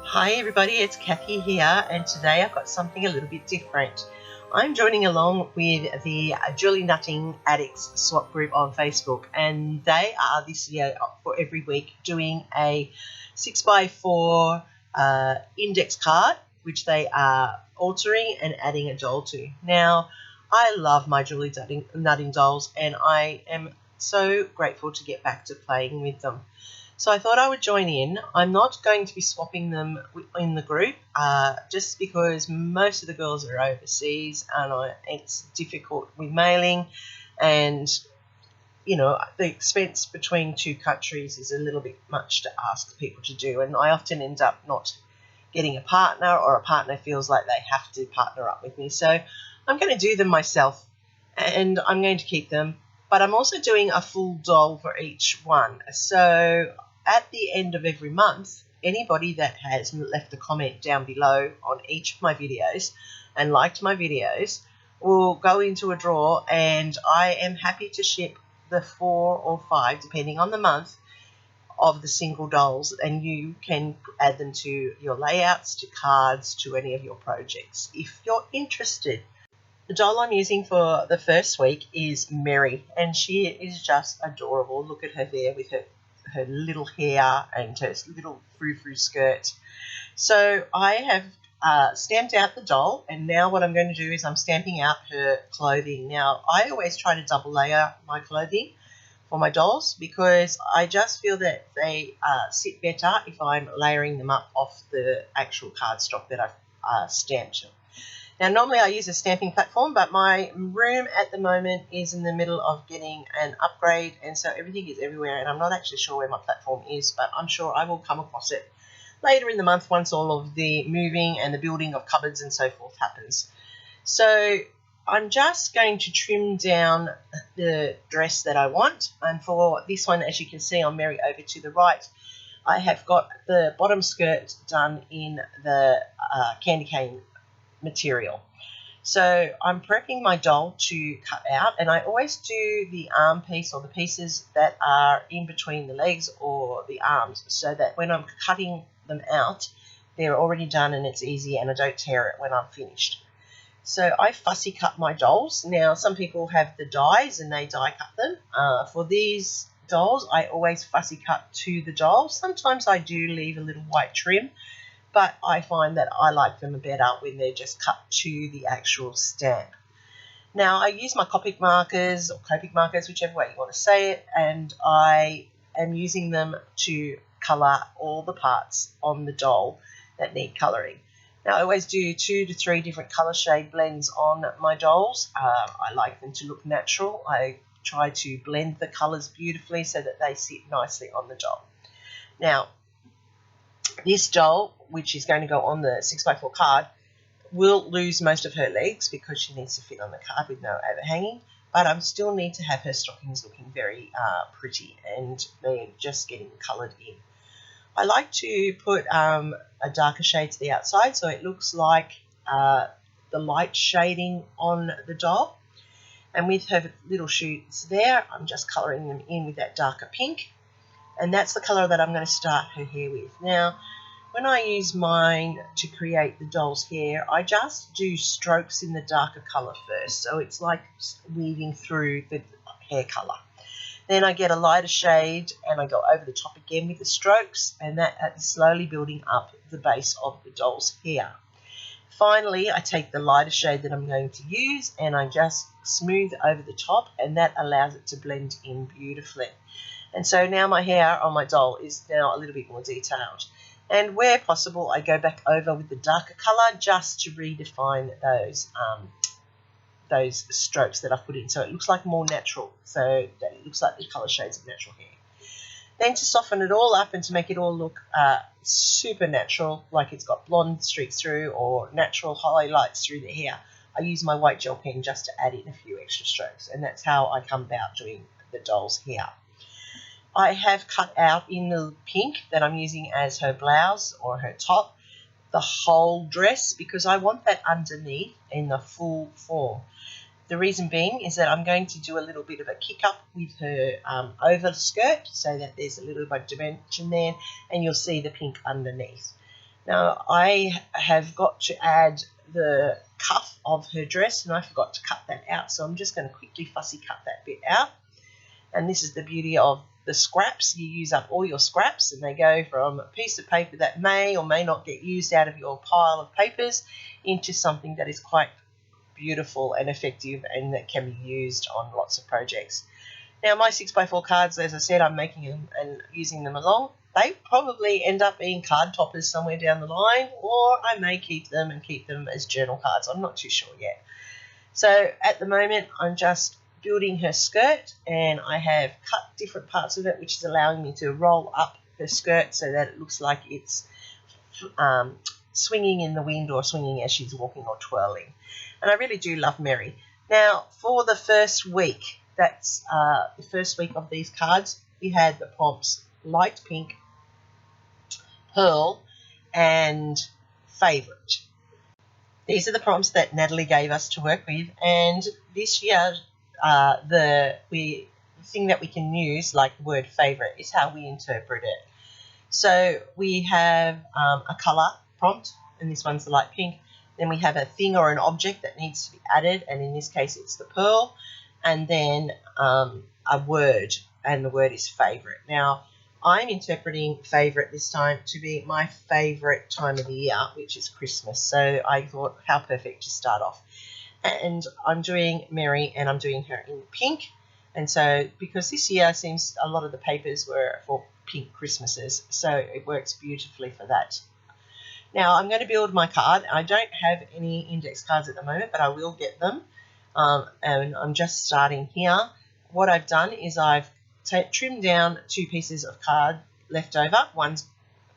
Hi everybody, it's Kathy here, and today I've got something a little bit different. I'm joining along with the Jewelry Nutting Addicts swap group on Facebook, and they are this year for every week doing a 6x4 index card, which they are altering and adding a doll to. Now, I love my jewelry nutting dolls, and I am so grateful to get back to playing with them. So I thought I would join in. I'm not going to be swapping them in the group just because most of the girls are overseas and it's difficult with mailing, and the expense between two countries is a little bit much to ask people to do, and I often end up not getting a partner, or a partner feels like they have to partner up with me. So I'm going to do them myself, and I'm going to keep them, but I'm also doing a full doll for each one. So at the end of every month, anybody that has left a comment down below on each of my videos and liked my videos will go into a draw, and I am happy to ship the 4 or 5, depending on the month, of the single dolls, and you can add them to your layouts, to cards, to any of your projects if you're interested. The doll I'm using for the first week is Mary, and she is just adorable. Look at her there with her little hair and her little frou-frou skirt. So I have stamped out the doll, and now what I'm going to do is I'm stamping out her clothing. Now, I always try to double layer my clothing for my dolls because I just feel that they sit better if I'm layering them up off the actual cardstock that I've stamped. Now, normally I use a stamping platform, but my room at the moment is in the middle of getting an upgrade, and so everything is everywhere, and I'm not actually sure where my platform is, but I'm sure I will come across it later in the month once all of the moving and the building of cupboards and so forth happens. So I'm just going to trim down the dress that I want, and for this one, as you can see on Mary over to the right, I have got the bottom skirt done in the candy cane material. So I'm prepping my doll to cut out, and I always do the arm piece, or the pieces that are in between the legs or the arms, so that when I'm cutting them out, they're already done and it's easy, and I don't tear it when I'm finished. So I fussy cut my dolls. Now, some people have the dies and they die cut them. For these dolls, I always fussy cut to the doll. Sometimes I do leave a little white trim, but I find that I like them better when they're just cut to the actual stamp. Now, I use my Copic markers, or Copic markers, whichever way you want to say it, and I am using them to colour all the parts on the doll that need colouring. Now, I always do 2 to 3 different colour shade blends on my dolls. I like them to look natural. I try to blend the colours beautifully so that they sit nicely on the doll. Now, this doll, which is going to go on the 6x4 card, will lose most of her legs because she needs to fit on the card with no overhanging, but I still need to have her stockings looking very pretty, and they're just getting coloured in. I like to put a darker shade to the outside so it looks like the light shading on the doll, and with her little shoes there, I'm just colouring them in with that darker pink. And that's the colour that I'm going to start her hair with. Now, when I use mine to create the doll's hair, I just do strokes in the darker colour first. So it's like weaving through the hair colour. Then I get a lighter shade and I go over the top again with the strokes, and that is slowly building up the base of the doll's hair. Finally, I take the lighter shade that I'm going to use and I just smooth over the top, and that allows it to blend in beautifully. And so now my hair on my doll is now a little bit more detailed. And where possible, I go back over with the darker colour just to redefine those strokes that I've put in, so it looks like more natural, so that it looks like the colour shades of natural hair. Then to soften it all up and to make it all look super natural, like it's got blonde streaks through or natural highlights through the hair, I use my white gel pen just to add in a few extra strokes, and that's how I come about doing the doll's hair. I have cut out in the pink that I'm using as her blouse or her top, the whole dress, because I want that underneath in the full form. The reason being is that I'm going to do a little bit of a kick up with her over skirt so that there's a little bit of dimension there, and you'll see the pink underneath. Now I have got to add the cuff of her dress, and I forgot to cut that out, so I'm just going to quickly fussy cut that bit out. And this is the beauty of the scraps. You use up all your scraps, and they go from a piece of paper that may or may not get used out of your pile of papers into something that is quite beautiful and effective and that can be used on lots of projects. Now my 6x4 cards, as I said, I'm making them and using them along. They probably end up being card toppers somewhere down the line, or I may keep them as journal cards. I'm not too sure yet. So at the moment I'm just building her skirt, and I have cut different parts of it, which is allowing me to roll up her skirt so that it looks like it's swinging in the wind or swinging as she's walking or twirling. And I really do love Mary. Now for the first week, that's the first week of these cards, we had the prompts light pink, pearl, and favourite. These are the prompts that Natalie gave us to work with, and this year the thing that we can use, like the word favourite, is how we interpret it. So we have a colour prompt, and this one's the light pink. Then we have a thing or an object that needs to be added, and in this case it's the pearl. And then a word, and the word is favourite. Now I'm interpreting favourite this time to be my favourite time of the year, which is Christmas. So I thought, how perfect to start off. And I'm doing Mary, and I'm doing her in pink. And so because this year seems a lot of the papers were for pink Christmases, so it works beautifully for that. Now I'm going to build my card. I don't have any index cards at the moment, but I will get them. And I'm just starting here. What I've done is I've trimmed down 2 pieces of card left over. One's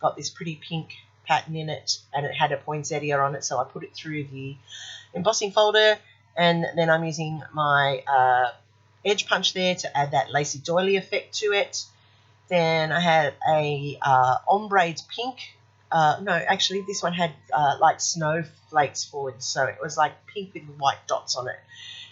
got this pretty pink pattern in it, and it had a poinsettia on it, so I put it through the embossing folder, and then I'm using my edge punch there to add that lacy doily effect to it. Then I had a ombre pink. No, actually this one had like snowflakes forward, so it was like pink with white dots on it.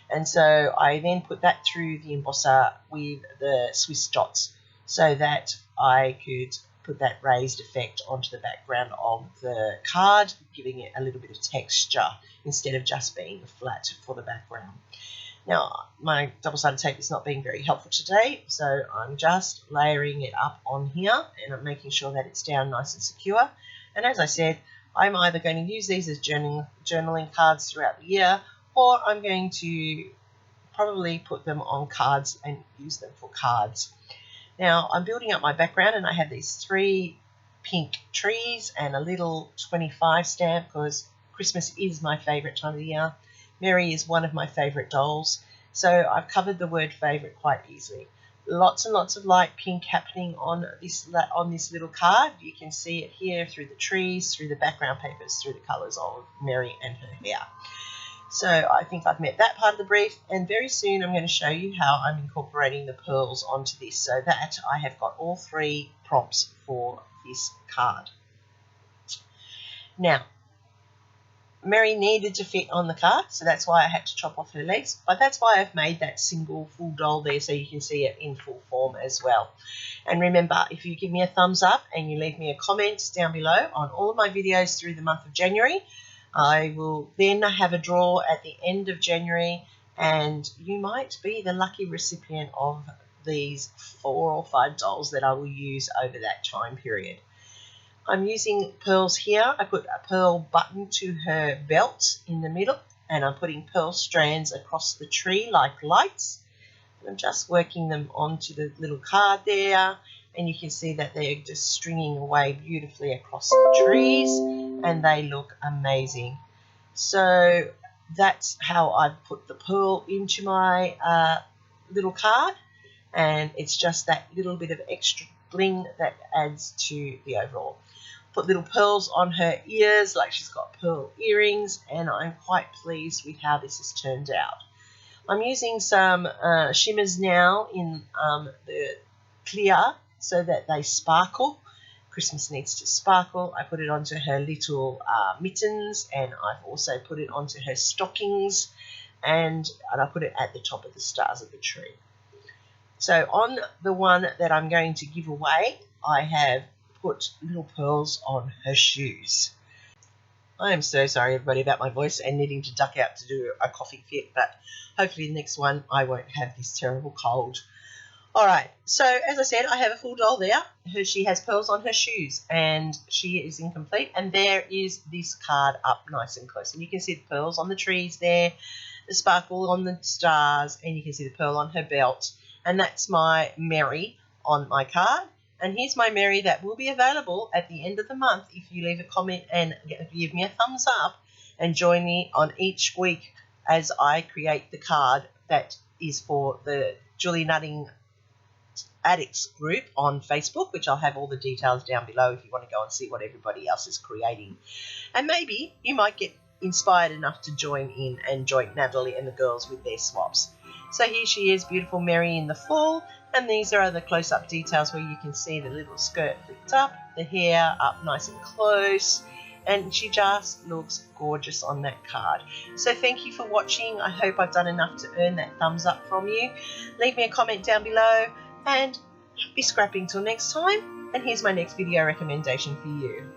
And so I then put that through the embosser with the Swiss dots so that I could put that raised effect onto the background of the card, giving it a little bit of texture instead of just being flat for the background. Now, my double-sided tape is not being very helpful today, so I'm just layering it up on here, and I'm making sure that it's down nice and secure. And as I said, I'm either going to use these as journaling cards throughout the year, or I'm going to probably put them on cards and use them for cards. Now, I'm building up my background, and I have these 3 pink trees and a little 25 stamp because Christmas is my favourite time of the year. Mary is one of my favourite dolls, so I've covered the word favourite quite easily. Lots and lots of light pink happening on this little card. You can see it here through the trees, through the background papers, through the colours of Mary and her hair. So I think I've met that part of the brief, and very soon I'm going to show you how I'm incorporating the pearls onto this, so that I have got all 3 prompts for this card. Now, Mary needed to fit on the card, so that's why I had to chop off her legs, but that's why I've made that single full doll there so you can see it in full form as well. And remember, if you give me a thumbs up and you leave me a comment down below on all of my videos through the month of January, I will then have a draw at the end of January, and you might be the lucky recipient of these 4 or 5 dolls that I will use over that time period. I'm using pearls here. I put a pearl button to her belt in the middle, and I'm putting pearl strands across the tree like lights. And I'm just working them onto the little card there, and you can see that they're just stringing away beautifully across the trees, and they look amazing. So that's how I've put the pearl into my little card, and it's just that little bit of extra bling that adds to the overall. Put little pearls on her ears, like she's got pearl earrings, and I'm quite pleased with how this has turned out. I'm using some shimmers now in the clear so that they sparkle. Christmas needs to sparkle. I put it onto her little mittens, and I've also put it onto her stockings, and I put it at the top of the stars of the tree. So on the one that I'm going to give away, I have put little pearls on her shoes. I am so sorry, everybody, about my voice and needing to duck out to do a coughing fit, but hopefully the next one I won't have this terrible cold. All right, so as I said, I have a full doll there. She has pearls on her shoes, and she is incomplete. And there is this card up nice and close. And you can see the pearls on the trees there, the sparkle on the stars, and you can see the pearl on her belt. And that's my Mary on my card. And here's my Mary that will be available at the end of the month if you leave a comment and give me a thumbs up and join me on each week as I create the card that is for the Julie Nutting Addicts group on Facebook, which I'll have all the details down below if you want to go and see what everybody else is creating. And maybe you might get inspired enough to join in and join Natalie and the girls with their swaps. So here she is, beautiful Mary in the full, and these are the close-up details where you can see the little skirt flicked up, the hair up nice and close, and she just looks gorgeous on that card. So thank you for watching. I hope I've done enough to earn that thumbs up from you. Leave me a comment down below, and happy scrapping till next time. And here's my next video recommendation for you.